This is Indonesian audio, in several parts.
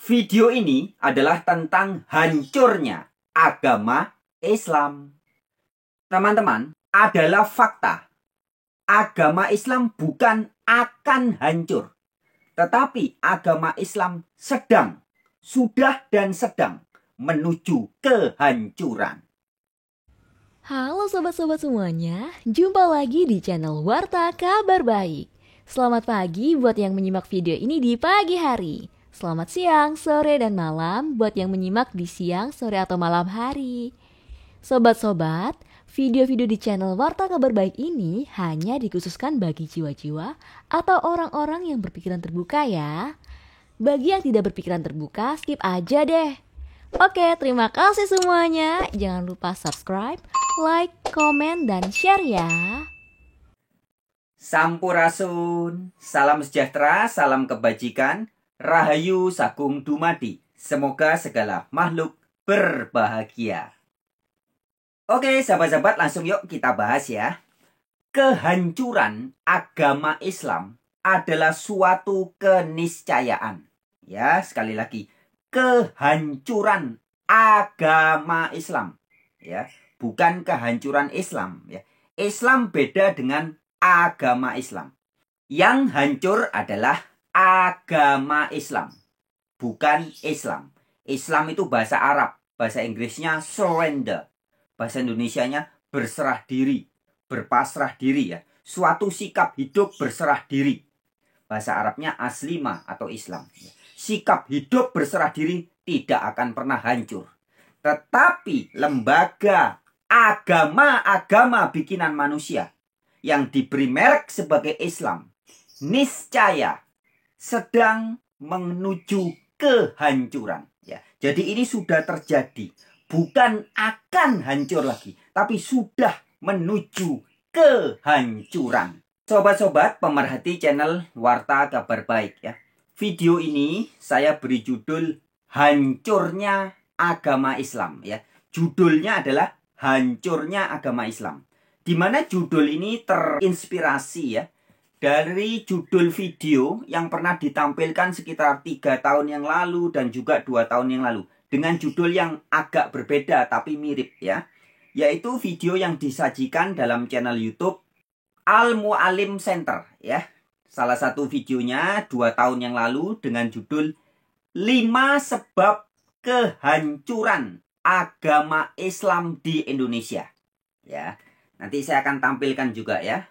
Video ini adalah tentang hancurnya agama Islam. Teman-teman, adalah fakta. Agama Islam bukan akan hancur. Tetapi agama Islam sudah dan sedang menuju kehancuran. Halo sobat-sobat semuanya, jumpa lagi di channel Warta Kabar Baik. Selamat pagi buat yang menyimak video ini di pagi hari. Selamat siang, sore, dan malam buat yang menyimak di siang, sore, atau malam hari. Sobat-sobat, video-video di channel Warta Kabar Baik ini hanya dikhususkan bagi jiwa-jiwa atau orang-orang yang berpikiran terbuka ya. Bagi yang tidak berpikiran terbuka, skip aja deh. Oke, terima kasih semuanya. Jangan lupa subscribe, like, komen, dan share ya. Sampurasun, salam sejahtera, salam kebajikan, rahayu sagung dumadi. Semoga segala makhluk berbahagia. Oke, sahabat-sahabat, langsung yuk kita bahas ya. Kehancuran agama Islam adalah suatu keniscayaan. Ya, sekali lagi. Kehancuran agama Islam. Ya, bukan kehancuran Islam. Ya. Islam beda dengan agama Islam. Yang hancur adalah agama Islam, bukan Islam. Islam itu bahasa Arab, bahasa Inggrisnya surrender, bahasa Indonesianya berserah diri, berpasrah diri ya. Suatu sikap hidup berserah diri. Bahasa Arabnya aslimah atau Islam. Sikap hidup berserah diri tidak akan pernah hancur. Tetapi lembaga agama bikinan manusia yang diberi merek sebagai Islam niscaya sedang menuju kehancuran ya. Jadi ini sudah terjadi, bukan akan hancur lagi, tapi sudah menuju kehancuran. Sobat-sobat pemerhati channel Warta Kabar Baik ya. Video ini saya beri judul Hancurnya Agama Islam ya. Judulnya adalah Hancurnya Agama Islam. Di mana judul ini terinspirasi ya dari judul video yang pernah ditampilkan sekitar 3 tahun yang lalu dan juga 2 tahun yang lalu. Dengan judul yang agak berbeda tapi mirip ya. Yaitu video yang disajikan dalam channel YouTube Al-Mu'alim Center ya. Salah satu videonya 2 tahun yang lalu dengan judul 5 sebab kehancuran agama Islam di Indonesia. Ya. Nanti saya akan tampilkan juga ya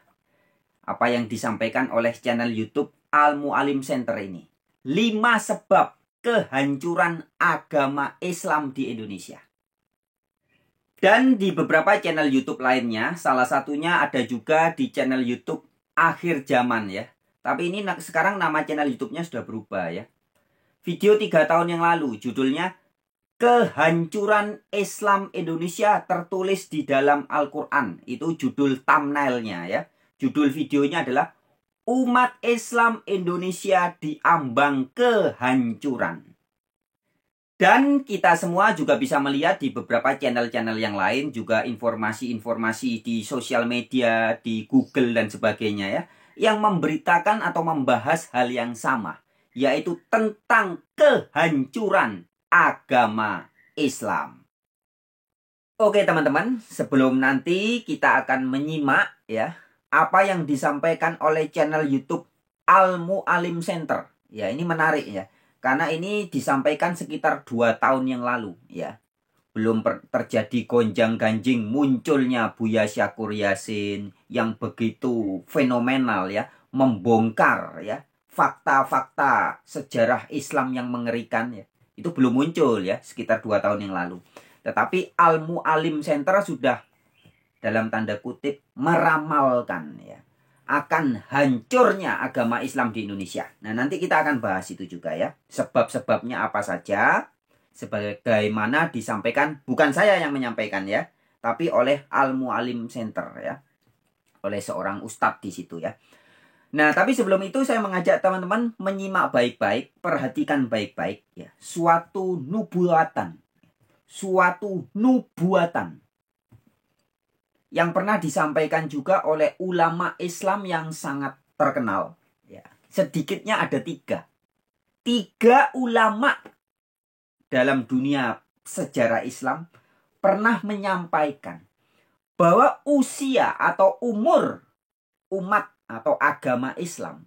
apa yang disampaikan oleh channel YouTube Al-Mu'alim Center ini. 5 sebab kehancuran agama Islam di Indonesia. Dan di beberapa channel YouTube lainnya, salah satunya ada juga di channel YouTube Akhir Zaman ya. Tapi ini sekarang nama channel YouTube-nya sudah berubah ya. Video 3 tahun yang lalu judulnya Kehancuran Islam Indonesia tertulis di dalam Al-Quran. Itu judul thumbnailnya ya. Judul videonya adalah Umat Islam Indonesia diambang kehancuran. Dan kita semua juga bisa melihat di beberapa channel-channel yang lain juga informasi-informasi di sosial media, di Google dan sebagainya ya, yang memberitakan atau membahas hal yang sama, yaitu tentang kehancuran agama Islam. Oke teman-teman, sebelum nanti kita akan menyimak ya apa yang disampaikan oleh channel YouTube Al-Mu'alim Center. Ya, ini menarik ya. Karena ini disampaikan sekitar 2 tahun yang lalu ya. Belum terjadi gonjang-ganjing munculnya Buya Syakur Yassin yang begitu fenomenal ya, membongkar ya fakta-fakta sejarah Islam yang mengerikan ya. Itu belum muncul ya, sekitar 2 tahun yang lalu. Tetapi Al-Mu'alim Center sudah dalam tanda kutip meramalkan ya akan hancurnya agama Islam di Indonesia. Nah, nanti kita akan bahas itu juga ya. Sebab-sebabnya apa saja, sebagaimana disampaikan, bukan saya yang menyampaikan ya, tapi oleh Al-Mu'alim Center ya. Oleh seorang ustadz di situ ya. Nah, tapi sebelum itu saya mengajak teman-teman menyimak baik-baik, perhatikan baik-baik ya. Suatu nubuatan yang pernah disampaikan juga oleh ulama Islam yang sangat terkenal ya. Sedikitnya ada 3 ulama dalam dunia sejarah Islam pernah menyampaikan bahwa usia atau umur umat atau agama Islam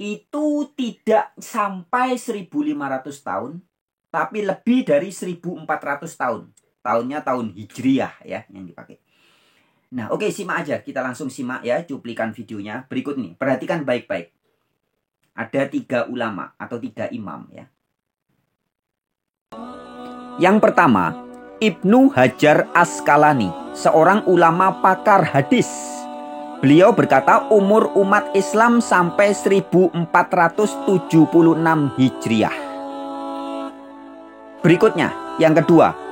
itu tidak sampai 1.500 tahun, tapi lebih dari 1.400 tahun. Tahunnya tahun Hijriyah ya yang dipakai. Nah, oke, simak aja. Kita langsung simak ya cuplikan videonya. Berikut nih, perhatikan baik-baik. Ada 3 ulama atau 3 imam ya. Yang pertama, Ibnu Hajar Asqalani, seorang ulama pakar hadis. Beliau berkata umur umat Islam sampai 1476 Hijriah. Berikutnya, yang kedua.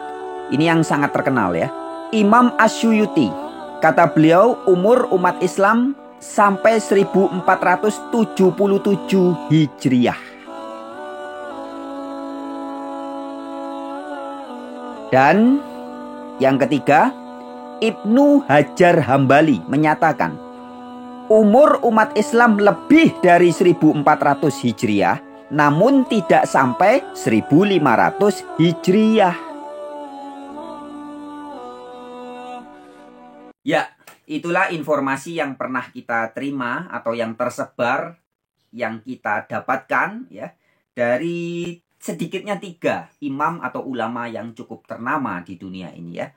Ini yang sangat terkenal ya. Imam Asyuyuti. Kata beliau umur umat Islam sampai 1477 Hijriah. Dan yang ketiga, Ibnu Hajar Hambali menyatakan umur umat Islam lebih dari 1400 Hijriah, namun tidak sampai 1500 Hijriah. Ya, itulah informasi yang pernah kita terima atau yang tersebar, yang kita dapatkan ya dari sedikitnya 3 imam atau ulama yang cukup ternama di dunia ini ya.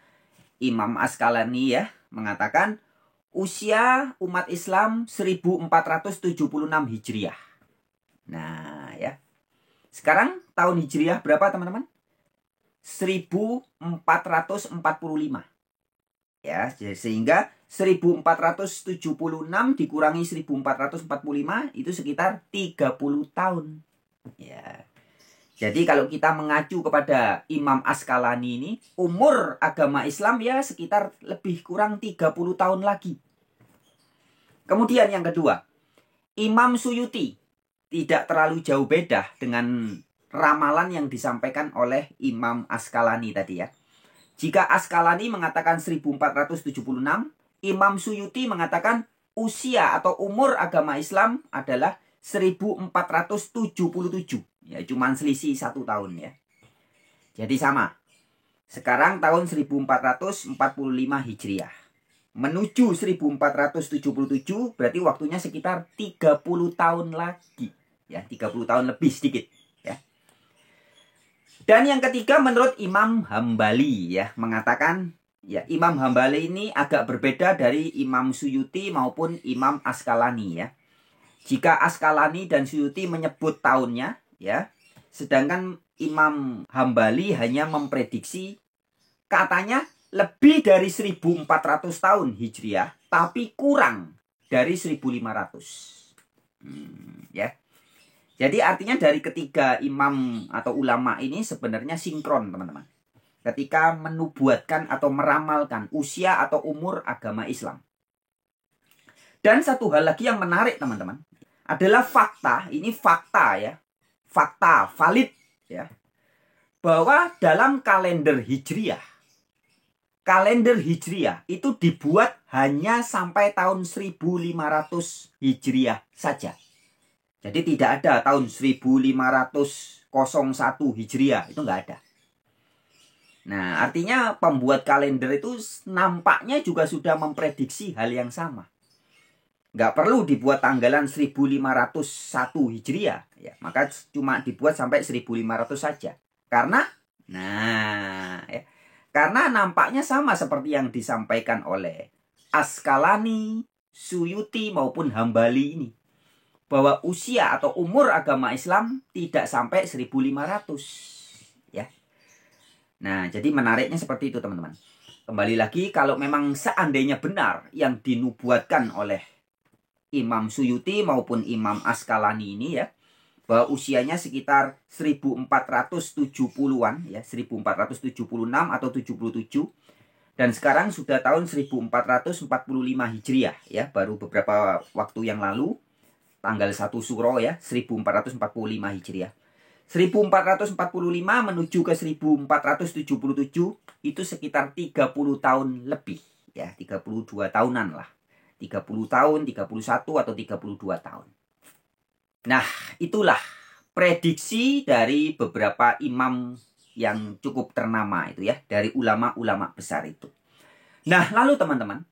Imam Asqalani ya mengatakan usia umat Islam 1476 Hijriah. Nah ya. Sekarang tahun Hijriah berapa teman-teman? 1445. Ya, sehingga 1476 dikurangi 1445 itu sekitar 30 tahun. Ya. Jadi kalau kita mengacu kepada Imam Asqalani ini, umur agama Islam ya sekitar lebih kurang 30 tahun lagi. Kemudian yang kedua, Imam Suyuti tidak terlalu jauh beda dengan ramalan yang disampaikan oleh Imam Asqalani tadi ya. Jika Asqalani mengatakan 1476, Imam Suyuti mengatakan usia atau umur agama Islam adalah 1477. Ya, cuman selisih 1 tahun ya. Jadi sama. Sekarang tahun 1445 Hijriah. Menuju 1477 berarti waktunya sekitar 30 tahun lagi. Ya, 30 tahun lebih sedikit ya. Dan yang ketiga menurut Imam Hambali ya, mengatakan ya Imam Hambali ini agak berbeda dari Imam Suyuti maupun Imam Asqalani ya. Jika Asqalani dan Suyuti menyebut tahunnya ya, sedangkan Imam Hambali hanya memprediksi katanya lebih dari 1400 tahun Hijriah, tapi kurang dari 1500. Ya. Jadi artinya dari ketiga imam atau ulama ini sebenarnya sinkron teman-teman. Ketika menubuatkan atau meramalkan usia atau umur agama Islam. Dan satu hal lagi yang menarik teman-teman adalah fakta, ini fakta ya. Fakta valid ya, bahwa dalam kalender Hijriah itu dibuat hanya sampai tahun 1500 Hijriah saja. Jadi tidak ada tahun 1501 Hijriah, itu nggak ada. Nah artinya pembuat kalender itu nampaknya juga sudah memprediksi hal yang sama. Nggak perlu dibuat tanggalan 1501 Hijriah ya, maka cuma dibuat sampai 1500 saja. Karena karena nampaknya sama seperti yang disampaikan oleh Asqalani, Suyuti maupun Hambali ini, bahwa usia atau umur agama Islam tidak sampai 1500 ya. Nah, jadi menariknya seperti itu teman-teman. Kembali lagi, kalau memang seandainya benar yang dinubuatkan oleh Imam Suyuti maupun Imam Asqalani ini ya, bahwa usianya sekitar 1470-an ya, 1476 atau 77, dan sekarang sudah tahun 1445 Hijriah ya, baru beberapa waktu yang lalu tanggal 1 Suro ya, 1445 Hijriah. 1445 menuju ke 1477 itu sekitar 30 tahun lebih ya, 32 tahunan lah. 30 tahun, 31 atau 32 tahun. Nah, itulah prediksi dari beberapa imam yang cukup ternama itu ya, dari ulama-ulama besar itu. Nah, lalu teman-teman,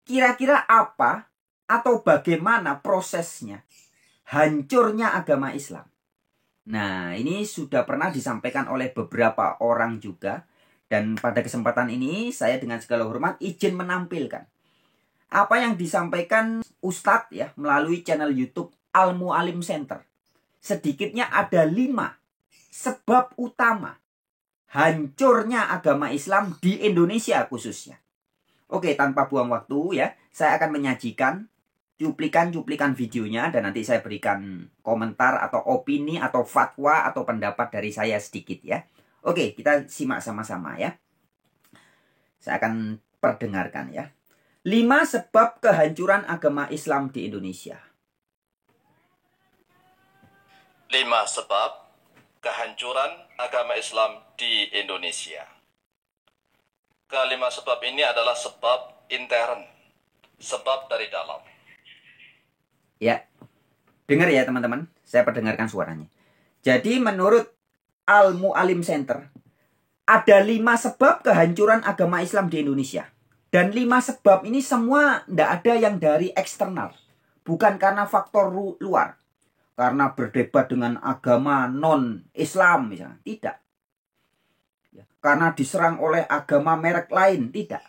kira-kira apa atau bagaimana prosesnya hancurnya agama Islam? Nah, ini sudah pernah disampaikan oleh beberapa orang juga. Dan pada kesempatan ini, saya dengan segala hormat izin menampilkan apa yang disampaikan Ustadz ya, melalui channel YouTube Al-Mu'alim Center. Sedikitnya ada 5 sebab utama hancurnya agama Islam di Indonesia khususnya. Oke, tanpa buang waktu ya, saya akan menyajikan cuplikan-cuplikan videonya dan nanti saya berikan komentar atau opini atau fatwa atau pendapat dari saya sedikit ya. Oke, kita simak sama-sama ya. Saya akan perdengarkan ya. 5 sebab kehancuran agama Islam di Indonesia. 5 sebab kehancuran agama Islam di Indonesia. Kelima sebab ini adalah sebab intern, sebab dari dalam. Ya, dengar ya teman-teman, saya perdengarkan suaranya. Jadi menurut Al-Mu'alim Center, ada 5 sebab kehancuran agama Islam di Indonesia. Dan 5 sebab ini semua tidak ada yang dari eksternal. Bukan karena faktor luar. Karena berdebat dengan agama non-Islam misalnya. Tidak. Karena diserang oleh agama merek lain. Tidak.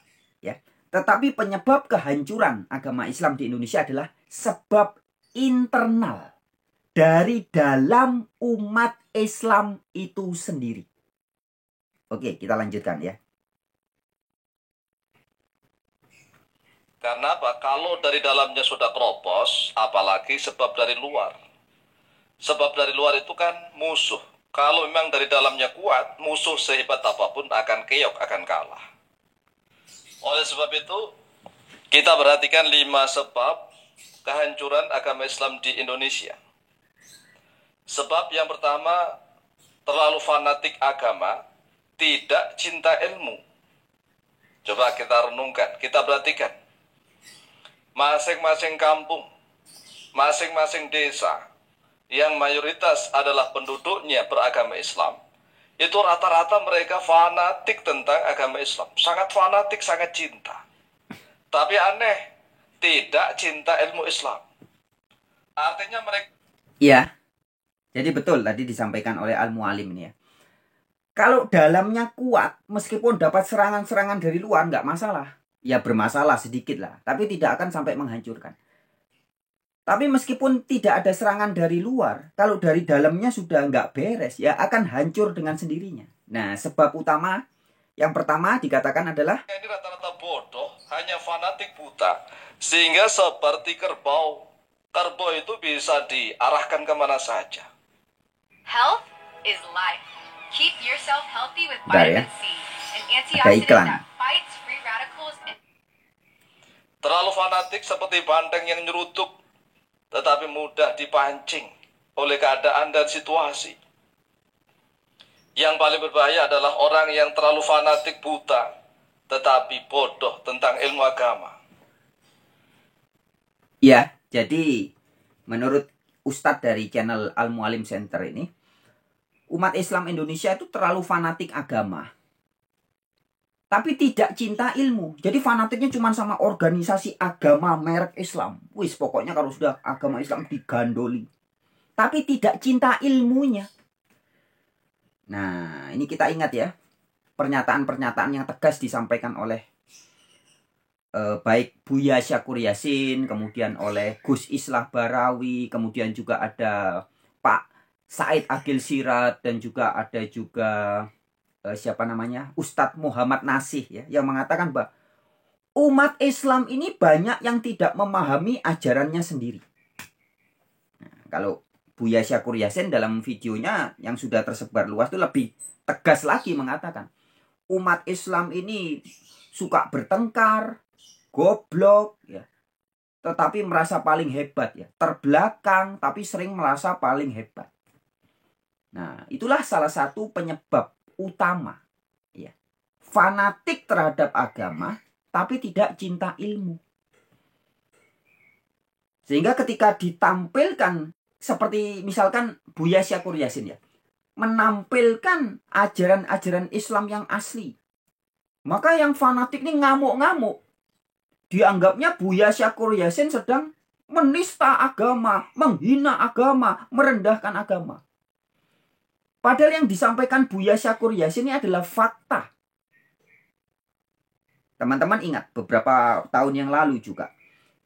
Ya. Tetapi penyebab kehancuran agama Islam di Indonesia adalah sebab internal. Dari dalam umat Islam itu sendiri. Oke, kita lanjutkan ya. Karena apa? Kalau dari dalamnya sudah keropos, apalagi sebab dari luar. Sebab dari luar itu kan musuh. Kalau memang dari dalamnya kuat, musuh sehebat apapun akan keok, akan kalah. Oleh sebab itu, kita perhatikan 5 sebab kehancuran agama Islam di Indonesia. Sebab yang pertama, terlalu fanatik agama, tidak cinta ilmu. Coba kita renungkan, kita perhatikan. Masing-masing kampung, masing-masing desa, yang mayoritas adalah penduduknya beragama Islam, itu rata-rata mereka fanatik tentang agama Islam. Sangat fanatik, sangat cinta. Tapi aneh, tidak cinta ilmu Islam. Artinya mereka... Iya, jadi betul tadi disampaikan oleh Al-Mu'alim ini ya. Kalau dalamnya kuat, meskipun dapat serangan-serangan dari luar, nggak masalah. Ya bermasalah sedikit lah, tapi tidak akan sampai menghancurkan. Tapi meskipun tidak ada serangan dari luar, kalau dari dalamnya sudah nggak beres, ya akan hancur dengan sendirinya. Nah, sebab utama, yang pertama dikatakan adalah ini rata-rata bodoh, hanya fanatik buta. Sehingga seperti kerbau. Kerbau itu bisa diarahkan kemana saja. Health is life. Keep yourself healthy with Bentar ya. vitamin C, an Ada antioxidant iklan. that fights free radicals and Terlalu fanatik seperti banteng yang nyeruduk, tetapi mudah dipancing oleh keadaan dan situasi. Yang paling berbahaya adalah orang yang terlalu fanatik buta, tetapi bodoh tentang ilmu agama. ya, jadi menurut Ustadz dari channel Al-Mu'alim Center ini, umat Islam Indonesia itu terlalu fanatik agama. Tapi tidak cinta ilmu. Jadi fanatiknya cuma sama organisasi agama merek Islam. Wis, pokoknya kalau sudah agama Islam digandoli. Tapi tidak cinta ilmunya. Nah, ini kita ingat ya. Pernyataan-pernyataan yang tegas disampaikan oleh baik Buya Syakur Yasin, kemudian oleh Gus Islah Barawi, kemudian juga ada Pak Said Agil Sirat, dan juga ada siapa namanya, Ustadz Muhammad Nasih ya, yang mengatakan bahwa umat Islam ini banyak yang tidak memahami ajarannya sendiri. Nah, kalau Buya Syakur Yasin dalam videonya yang sudah tersebar luas itu lebih tegas lagi mengatakan umat Islam ini suka bertengkar, goblok ya, tetapi merasa paling hebat ya, terbelakang tapi sering merasa paling hebat. Nah, itulah salah satu penyebab utama ya, fanatik terhadap agama tapi tidak cinta ilmu. Sehingga ketika ditampilkan seperti misalkan Buya Syakur Yasin ya, menampilkan ajaran-ajaran Islam yang asli. Maka yang fanatik ini ngamuk-ngamuk. Dianggapnya Buya Syakur Yasin sedang menista agama, menghina agama, merendahkan agama. Padahal yang disampaikan Buya Syakur Yasin ini adalah fakta. Teman-teman ingat beberapa tahun yang lalu juga,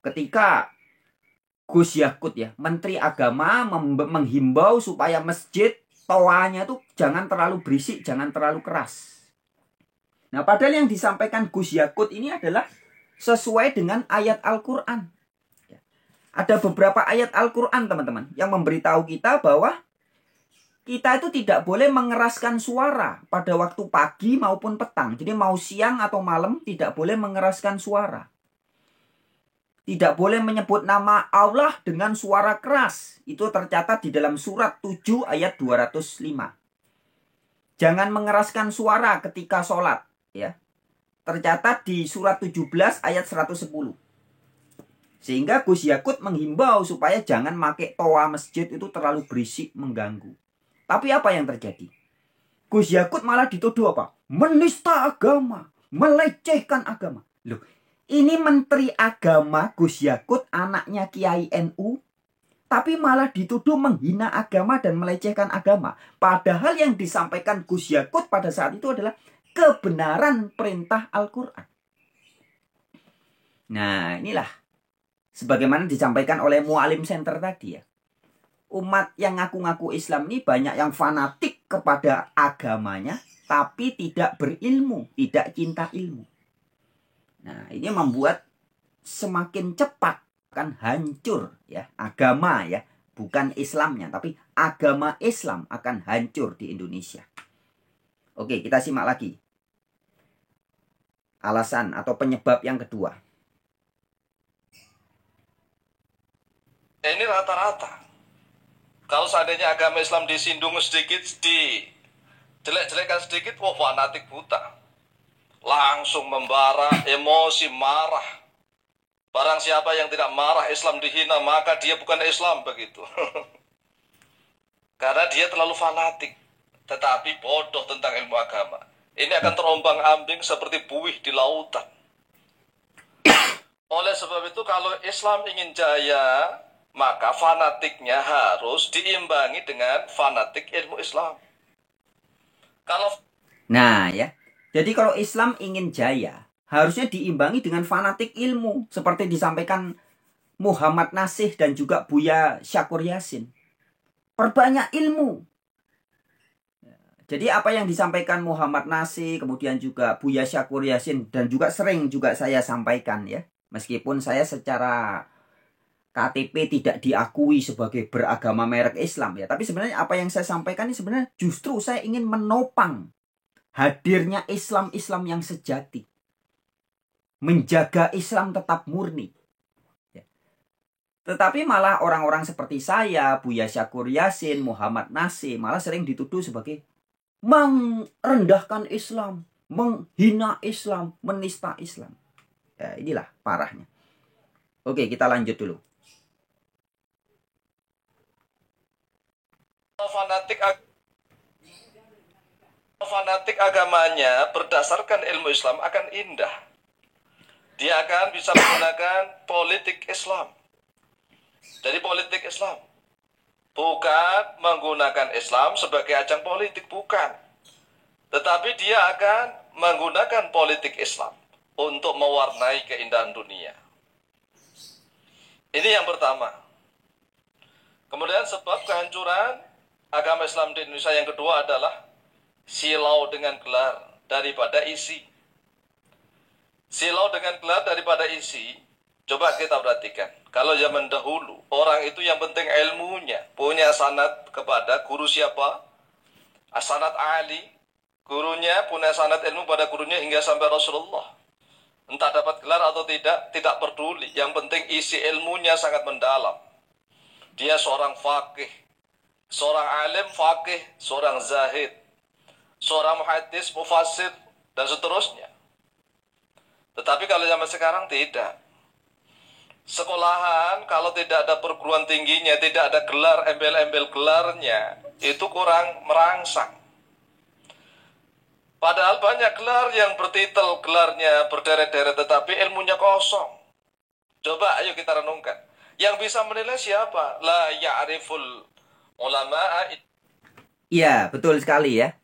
ketika Gus Yakut ya, Menteri Agama menghimbau supaya masjid toanya tuh jangan terlalu berisik, jangan terlalu keras. Nah, padahal yang disampaikan Gus Yakut ini adalah sesuai dengan ayat Al-Quran. Ada beberapa ayat Al-Quran, teman-teman, yang memberitahu kita bahwa kita itu tidak boleh mengeraskan suara pada waktu pagi maupun petang. Jadi mau siang atau malam tidak boleh mengeraskan suara. Tidak boleh menyebut nama Allah dengan suara keras. Itu tercatat di dalam surat 7 ayat 205. Jangan mengeraskan suara ketika sholat. Ya. Tercatat di surat 17 ayat 110. Sehingga Gus Yakut menghimbau supaya jangan pakai toa masjid itu terlalu berisik, mengganggu. Tapi apa yang terjadi? Gus Yakut malah dituduh apa? Menista agama, melecehkan agama. Loh, ini Menteri Agama Gus Yakut, anaknya Kiai NU, tapi malah dituduh menghina agama dan melecehkan agama. Padahal yang disampaikan Gus Yakut pada saat itu adalah kebenaran perintah Al-Quran. Nah, inilah sebagaimana disampaikan oleh Mualim Center tadi ya. Umat yang ngaku-ngaku Islam ini banyak yang fanatik kepada agamanya, tapi tidak berilmu, tidak cinta ilmu. Nah, ini membuat semakin cepat akan hancur ya agama ya, bukan Islamnya, tapi agama Islam akan hancur di Indonesia. Oke, kita simak lagi. Alasan atau penyebab yang kedua. Ini rata-rata. Kalau seandainya agama Islam disinggung sedikit, dijelek-jelekkan sedikit, wah fanatik buta. Langsung membara, emosi, marah. Barang siapa yang tidak marah Islam dihina, maka dia bukan Islam, begitu. Karena dia terlalu fanatik, tetapi bodoh tentang ilmu agama. Ini akan terombang-ambing seperti buih di lautan. Oleh sebab itu, kalau Islam ingin jaya, maka fanatiknya harus diimbangi dengan fanatik ilmu Islam. Nah ya, jadi kalau Islam ingin jaya, harusnya diimbangi dengan fanatik ilmu. Seperti disampaikan Muhammad Nasih dan juga Buya Syakur Yasin. Perbanyak ilmu. Jadi apa yang disampaikan Muhammad Nasih, kemudian juga Buya Syakur Yasin, dan juga sering juga saya sampaikan ya. Meskipun saya secara KTP tidak diakui sebagai beragama merek Islam ya. Tapi sebenarnya apa yang saya sampaikan ini sebenarnya justru saya ingin menopang hadirnya Islam-Islam yang sejati. Menjaga Islam tetap murni. Ya. Tetapi malah orang-orang seperti saya, Buya Syakur Yasin, Muhammad Nasih, malah sering dituduh sebagai merendahkan Islam, menghina Islam, menista Islam. Ya, inilah parahnya. Oke, kita lanjut dulu. Fanatik agamanya berdasarkan ilmu Islam akan indah. Dia akan bisa menggunakan politik Islam. Jadi politik Islam bukan menggunakan Islam sebagai ajang politik, bukan. Tetapi dia akan menggunakan politik Islam untuk mewarnai keindahan dunia. Ini yang pertama. Kemudian sebab kehancuran agama Islam di Indonesia yang kedua adalah silau dengan gelar daripada isi. Silau dengan gelar daripada isi. Coba kita perhatikan. Kalau zaman dahulu, orang itu yang penting ilmunya. Punya sanad kepada guru siapa? Sanad Ali. Gurunya punya sanad ilmu pada gurunya hingga sampai Rasulullah. Entah dapat gelar atau tidak peduli. Yang penting isi ilmunya sangat mendalam. Dia seorang faqih, seorang alim faqih, seorang zahid, seorang muhaddis, mufassir, dan seterusnya. Tetapi kalau zaman sekarang tidak. Sekolahan kalau tidak ada perguruan tingginya, tidak ada gelar, embel-embel gelarnya, itu kurang merangsang. Padahal banyak gelar yang bertitel, gelarnya berderet-deret, tetapi ilmunya kosong. Coba ayo kita renungkan. Yang bisa menilai siapa? La ya'riful ulama'a. Iya, betul sekali ya.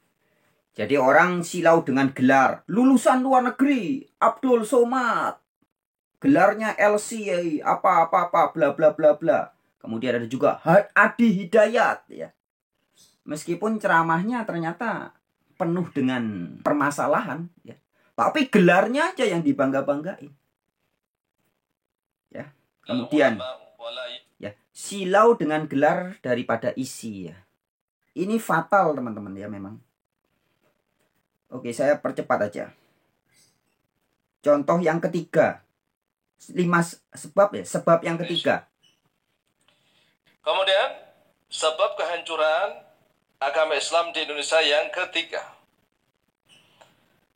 Jadi orang silau dengan gelar. Lulusan luar negeri, Abdul Somad. Gelarnya LCA, apa-apa-apa, bla bla bla bla. Kemudian ada juga Adi Hidayat ya. Meskipun ceramahnya ternyata penuh dengan permasalahan ya. Tapi gelarnya aja yang dibangga-banggain. Ya. Kemudian ya, silau dengan gelar daripada isi ya. Ini fatal teman-teman ya memang. Oke, saya percepat aja. Contoh yang ketiga. 5 sebab ya, sebab yang ketiga. Kemudian sebab kehancuran agama Islam di Indonesia yang ketiga,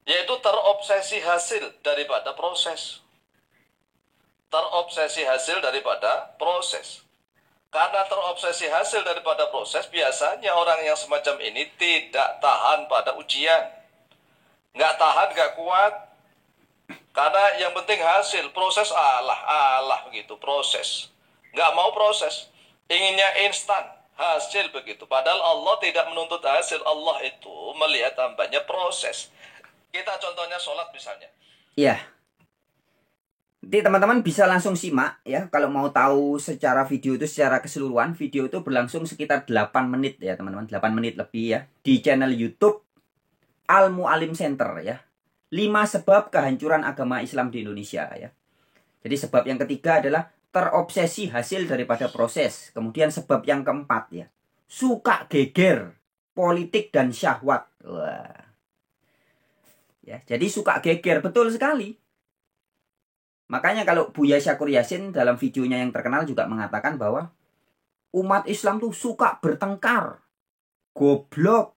yaitu terobsesi hasil daripada proses. Terobsesi hasil daripada proses. Karena terobsesi hasil daripada proses, biasanya orang yang semacam ini tidak tahan pada ujian. Nggak tahan, nggak kuat. Karena yang penting hasil, proses Allah begitu, proses. Nggak mau proses. Inginnya instan, hasil begitu. Padahal Allah tidak menuntut hasil. Allah itu melihat hambanya proses. Kita contohnya sholat misalnya. Iya. Jadi teman-teman bisa langsung simak ya. Kalau mau tahu secara video itu secara keseluruhan, video itu berlangsung sekitar 8 menit ya teman-teman. 8 menit lebih ya. Di channel YouTube Al-Mu'alim Center ya. 5 sebab kehancuran agama Islam di Indonesia ya. Jadi sebab yang ketiga adalah terobsesi hasil daripada proses. Kemudian sebab yang keempat ya, suka geger politik dan syahwat. Wah. Ya, jadi suka geger, betul sekali. Makanya kalau Buya Syakur Yasin dalam videonya yang terkenal juga mengatakan bahwa umat Islam tuh suka bertengkar, goblok,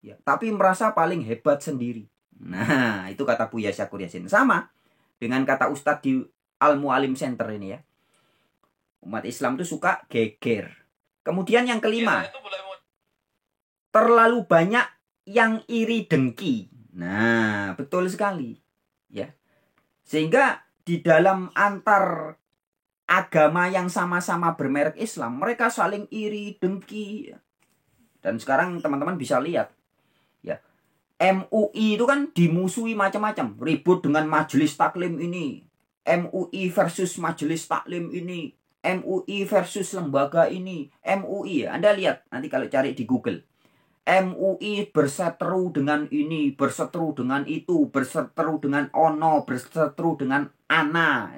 ya, tapi merasa paling hebat sendiri. Nah, itu kata Buya Syakur Yasin. Sama dengan kata Ustadz di Al-Mu'alim Center ini ya. Umat Islam itu suka geger. Kemudian yang kelima, terlalu banyak yang iri dengki. Nah, betul sekali. Ya. Sehingga di dalam antar agama yang sama-sama bermerek Islam, mereka saling iri dengki. Dan sekarang teman-teman bisa lihat. Ya. MUI itu kan dimusuhi macam-macam. Ribut dengan majelis taklim ini. MUI versus majelis taklim ini. MUI versus lembaga ini. MUI, Anda lihat nanti kalau cari di Google. MUI berseteru dengan ini, berseteru dengan itu, berseteru dengan ono, berseteru dengan ana.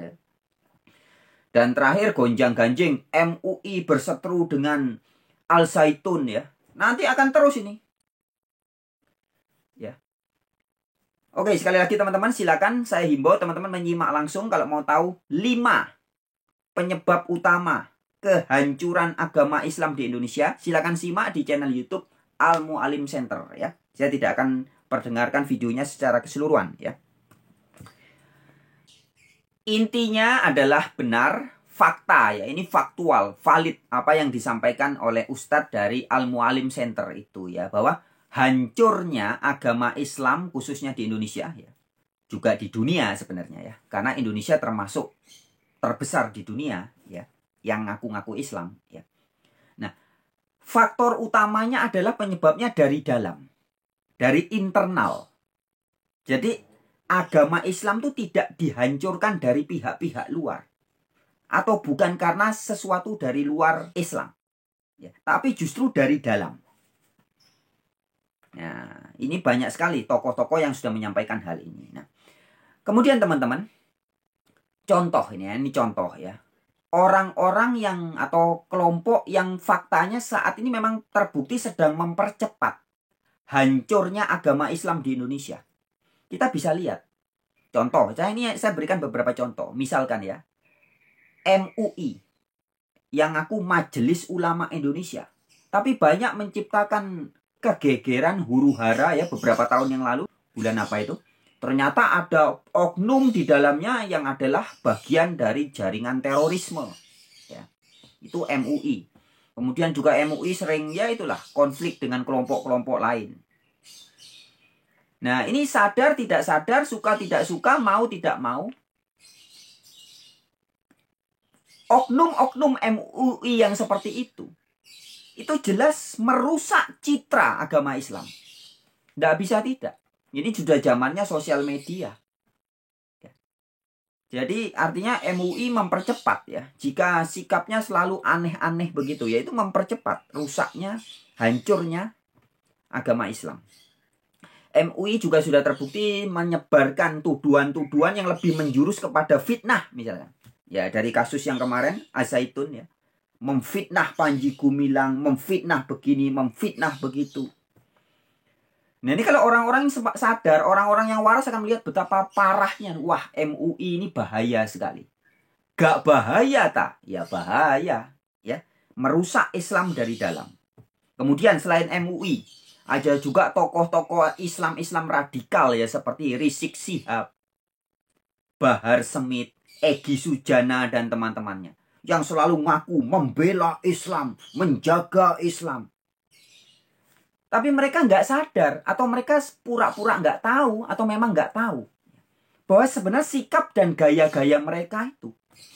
Dan terakhir gonjang-ganjing, MUI berseteru dengan Al Zaitun ya. Nanti akan terus ini. Ya. Oke, sekali lagi teman-teman silakan saya himbau teman-teman menyimak langsung kalau mau tahu 5 penyebab utama kehancuran agama Islam di Indonesia. Silakan simak di channel YouTube Al-Mu'alim Center ya. Saya tidak akan perdengarkan videonya secara keseluruhan ya. Intinya adalah benar, fakta ya. Ini faktual, valid apa yang disampaikan oleh Ustadz dari Al-Mu'alim Center itu ya, bahwa hancurnya agama Islam khususnya di Indonesia ya. Juga di dunia sebenarnya ya. Karena Indonesia termasuk terbesar di dunia ya yang ngaku-ngaku Islam ya. Nah, faktor utamanya adalah penyebabnya dari dalam, dari internal. Jadi agama Islam itu tidak dihancurkan dari pihak-pihak luar atau bukan karena sesuatu dari luar Islam ya, tapi justru dari dalam. Nah, ini banyak sekali tokoh-tokoh yang sudah menyampaikan hal ini. Nah, kemudian teman-teman, contoh ini contoh ya. Orang-orang yang atau kelompok yang faktanya saat ini memang terbukti sedang mempercepat hancurnya agama Islam di Indonesia. Kita bisa lihat. Contoh, saya berikan beberapa contoh. Misalkan ya, MUI yang ngaku Majelis Ulama Indonesia, tapi banyak menciptakan kegegeran huru-hara ya beberapa tahun yang lalu. Bulan apa itu? Ternyata ada oknum di dalamnya yang adalah bagian dari jaringan terorisme. Ya, itu MUI. Kemudian juga MUI sering ya itulah konflik dengan kelompok-kelompok lain. Nah, ini sadar tidak sadar, suka tidak suka, mau tidak mau, oknum-oknum MUI yang seperti itu jelas merusak citra agama Islam. Tidak bisa tidak. Ini sudah zamannya sosial media. Jadi artinya MUI mempercepat ya. Jika sikapnya selalu aneh-aneh begitu, yaitu mempercepat rusaknya, hancurnya agama Islam. MUI juga sudah terbukti menyebarkan tuduhan-tuduhan yang lebih menjurus kepada fitnah misalnya. Ya, dari kasus yang kemarin Al-Zaitun ya. Memfitnah Panji Gumilang, memfitnah begini, memfitnah begitu. Nah, ini kalau orang-orang yang sadar, orang-orang yang waras akan melihat betapa parahnya. Wah, MUI ini bahaya sekali. Gak bahaya tak? Ya bahaya. Ya, merusak Islam dari dalam. Kemudian selain MUI, ada juga tokoh-tokoh Islam radikal ya seperti Rizik Syihab, Bahar Smith, Egy Sujana dan teman-temannya yang selalu ngaku membela Islam, menjaga Islam. Tapi mereka nggak sadar atau mereka pura-pura nggak tahu atau memang nggak tahu bahwa sebenarnya sikap dan gaya-gaya mereka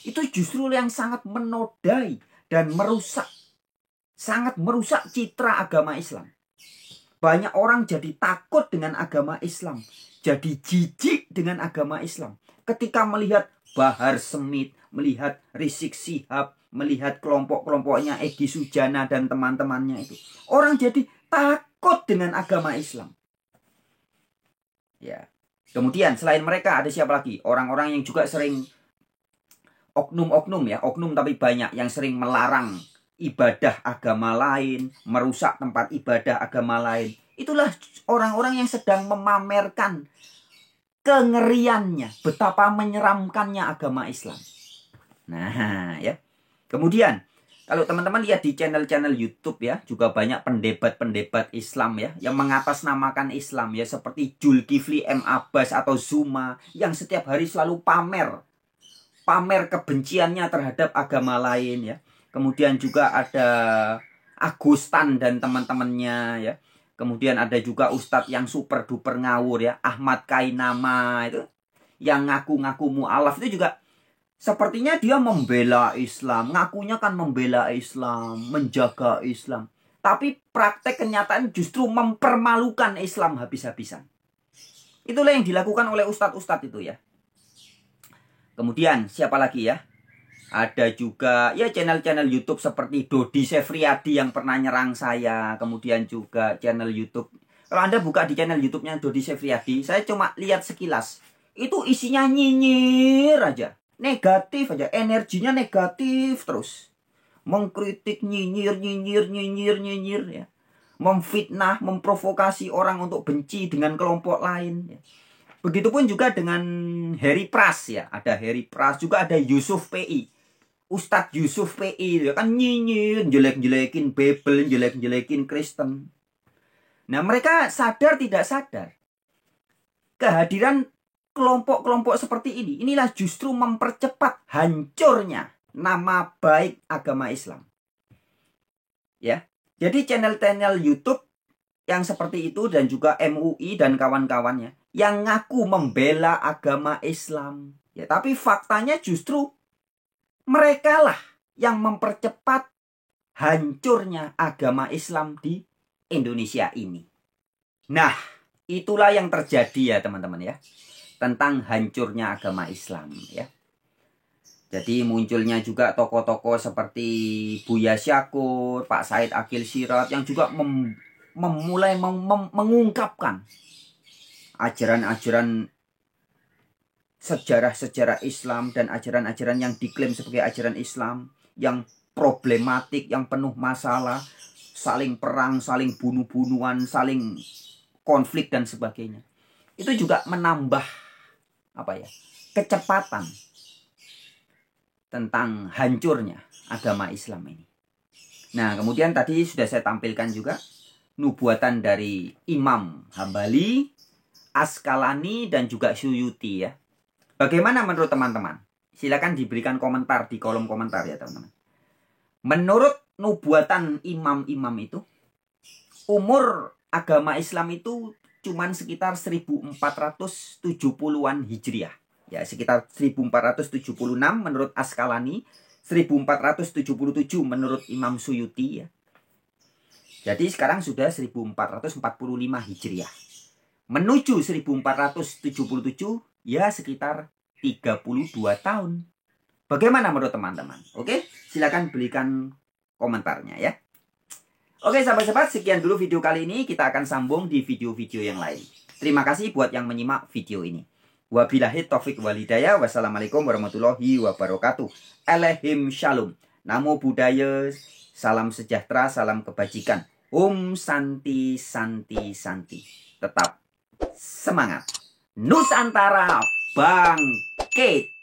itu justru yang sangat menodai dan sangat merusak citra agama Islam. Banyak orang jadi takut dengan agama Islam, jadi jijik dengan agama Islam ketika melihat Bahar Smith, melihat Rizik Syihab, melihat kelompok-kelompoknya Egy Sujana dan teman-temannya itu. Orang jadi takut dengan agama Islam. Ya. Kemudian selain mereka ada siapa lagi? Orang-orang yang juga sering oknum-oknum ya, oknum tapi banyak yang sering melarang ibadah agama lain, merusak tempat ibadah agama lain. Itulah orang-orang yang sedang memamerkan kengeriannya, betapa menyeramkannya agama Islam. Nah, ya. Kemudian kalau teman-teman lihat di channel-channel YouTube ya, juga banyak pendebat-pendebat Islam ya, yang mengatasnamakan Islam ya, seperti Zulkifli M. Abbas atau Zuma, yang setiap hari selalu pamer kebenciannya terhadap agama lain ya. Kemudian juga ada Agustan dan teman-temannya ya. Kemudian ada juga Ustadz yang super duper ngawur ya, Ahmad Kainama itu, yang ngaku-ngaku mu'alaf itu juga sepertinya dia membela Islam, ngakunya kan membela Islam, menjaga Islam. Tapi praktek kenyataan justru mempermalukan Islam habis-habisan. Itulah yang dilakukan oleh ustadz-ustadz itu ya. Kemudian siapa lagi ya? Ada juga ya channel-channel YouTube seperti Dodi Sefriadi yang pernah nyerang saya. Kemudian juga channel YouTube. Kalau Anda buka di channel YouTube-nya Dodi Sefriadi, saya cuma lihat sekilas. Itu isinya nyinyir aja. Negatif aja, energinya negatif terus. Mengkritik, nyinyir ya. Memfitnah, memprovokasi orang untuk benci dengan kelompok lain ya. Begitupun juga dengan Heri Pras ya. Ada Heri Pras, juga ada Yusuf PI. Ustadz Yusuf PI ya kan nyinyir, jelek-jelekin Bible, jelek-jelekin Kristen. Nah, mereka sadar tidak sadar kehadiran kelompok-kelompok seperti ini, inilah justru mempercepat hancurnya nama baik agama Islam. Ya. Jadi channel-channel YouTube yang seperti itu dan juga MUI dan kawan-kawannya yang ngaku membela agama Islam. Ya, tapi faktanya justru mereka lah yang mempercepat hancurnya agama Islam di Indonesia ini. Nah, itulah yang terjadi ya teman-teman ya. Tentang hancurnya agama Islam ya. Jadi munculnya juga tokoh-tokoh seperti Buya Syakur, Pak Said Akil Sirot yang juga memulai mengungkapkan ajaran-ajaran sejarah-sejarah Islam dan ajaran-ajaran yang diklaim sebagai ajaran Islam yang problematik, yang penuh masalah, saling perang, saling bunuh-bunuhan, saling konflik dan sebagainya. Itu juga menambah kecepatan tentang hancurnya agama Islam ini. Nah, kemudian tadi sudah saya tampilkan juga nubuatan dari Imam Hambali, Askalani dan juga Suyuti ya. Bagaimana menurut teman-teman? Silakan diberikan komentar di kolom komentar ya teman-teman. Menurut nubuatan imam-imam itu, umur agama Islam itu cuman sekitar 1470-an Hijriah. Ya, sekitar 1476 menurut Askalani, 1477 menurut Imam Suyuti ya. Jadi sekarang sudah 1445 Hijriah. Menuju 1477 ya sekitar 32 tahun. Bagaimana menurut teman-teman? Oke, silakan berikan komentarnya ya. Oke sahabat-sahabat, sekian dulu video kali ini. Kita akan sambung di video-video yang lain. Terima kasih buat yang menyimak video ini. Wabillahi taufik wal hidayah. Wassalamualaikum warahmatullahi wabarakatuh. Elehim shalom. Namo Buddhaya. Salam sejahtera, salam kebajikan. Santi, Santi, Santi. Tetap semangat. Nusantara bangkit.